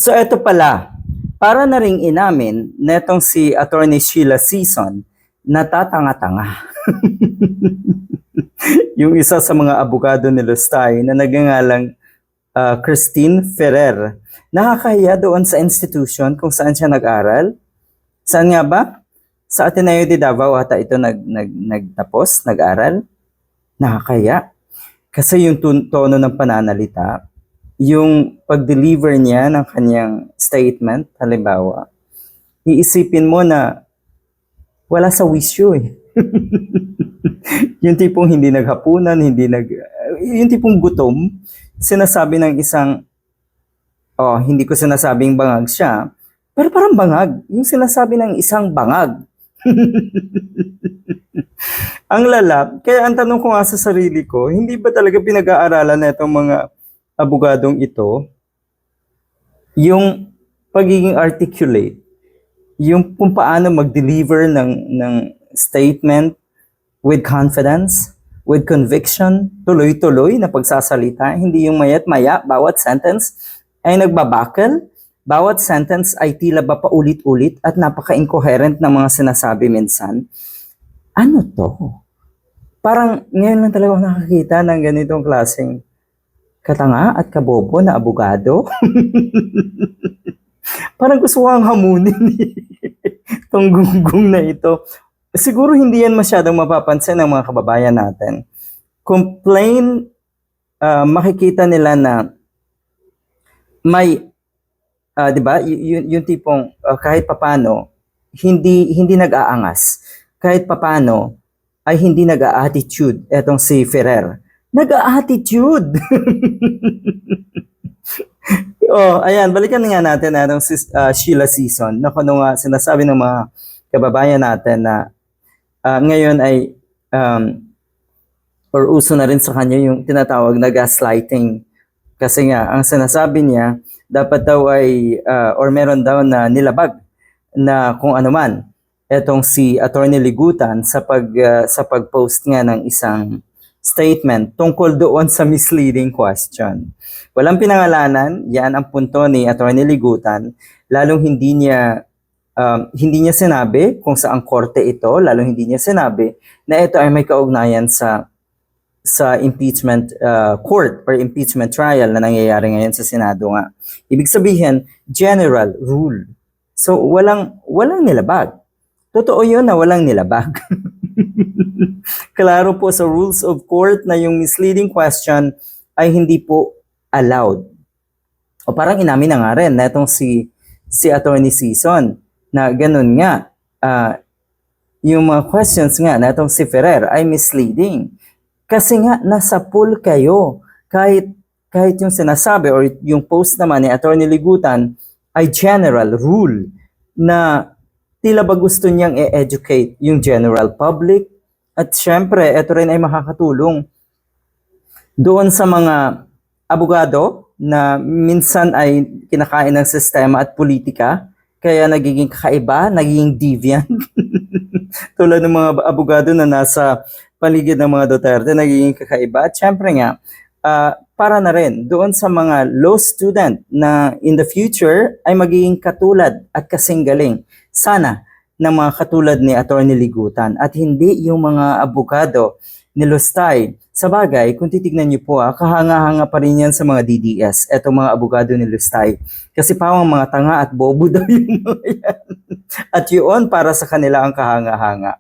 So eto pala, para na ring inamin netong si Attorney Sheila Season, natatanga-tanga. Yung isa sa mga abogado ni Lustay na nagngangalang Christine Ferrer. Nakakahiya doon sa institution kung saan siya nag-aral. Saan nga ba? Sa Ateneo de Davao ata ito nagtapos, nag-aral. Nakakahiya. Kasi yung tono ng pananalita, yung pag-deliver niya ng kanyang statement, halimbawa, iisipin mo na wala sa wisyo eh. Yung tipong hindi naghapunan, yung tipong gutom, sinasabi ng isang, hindi ko sinasabing bangag siya, pero parang bangag. Yung sinasabi ng isang bangag. Ang lala, kaya ang tanong ko nga sa sarili ko, hindi ba talaga pinag-aaralan na itong mga abogadong ito, yung pagiging articulate, yung kung paano mag-deliver ng statement with confidence, with conviction, tuloy-tuloy na pagsasalita, hindi yung mayat-maya, bawat sentence ay nagbabakal, bawat sentence ay tila ba paulit-ulit at napaka-incoherent ng mga sinasabi minsan. Ano to? Parang ngayon lang talaga ako nakakita ng ganitong klaseng katanga at kabobo na abogado. Parang gusto ko ang hamunin itong gunggong na ito. Siguro hindi yan masyadong mapapansin ng mga kababayan natin. Kung plain makikita nila na may, di ba, yung tipong kahit papano, hindi nag-aangas. Kahit papano ay hindi nag-a-attitude etong si Ferrer. Nag-a-attitude! Ayan, balikan nga natin itong si Sheila Season. Na kung nga sinasabi ng mga kababayan natin na ngayon ay or uso na rin sa kanya yung tinatawag na gaslighting. Kasi nga, ang sinasabi niya, dapat daw ay, or meron daw na nilabag na kung ano man, etong si Attorney Ligutan sa pag-post nga ng isang statement tungkol doon sa misleading question. Walang pinangalanan, yan ang punto ni Attorney Ligutan, lalong hindi niya sinabi kung saang korte ito, lalong hindi niya sinabi na ito ay may kaugnayan sa impeachment court or impeachment trial na nangyayari ngayon sa Senado nga. Ibig sabihin, general rule. So walang nilabag. Totoo yun na walang nilabag. Klaro po sa rules of court na yung misleading question ay hindi po allowed. O parang inamin na nga rin na itong si Attorney Season na ganun nga, yung mga questions nga na itong si Ferrer ay misleading. Kasi nga, nasa pool kayo. Kahit yung sinasabi or yung post naman ni Attorney Ligutan ay general rule na tila ba gusto niyang i-educate yung general public. At syempre, ito rin ay makakatulong doon sa mga abogado na minsan ay kinakain ng sistema at politika, kaya nagiging kakaiba, nagiging deviant. Tulad ng mga abogado na nasa paligid ng mga Duterte, nagiging kakaiba. At syempre nga, para na rin doon sa mga law student na in the future ay magiging katulad at kasing galing sana ng mga katulad ni Attorney Ligutan at hindi yung mga abogado ni Lustay. Sa bagay, kung titignan niyo po, kahanga-hanga pa rin yan sa mga DDS, etong mga abogado ni Lustay. Kasi pawang mga tanga at bobo daw yung mga yan. At yun, para sa kanila ang kahanga-hanga.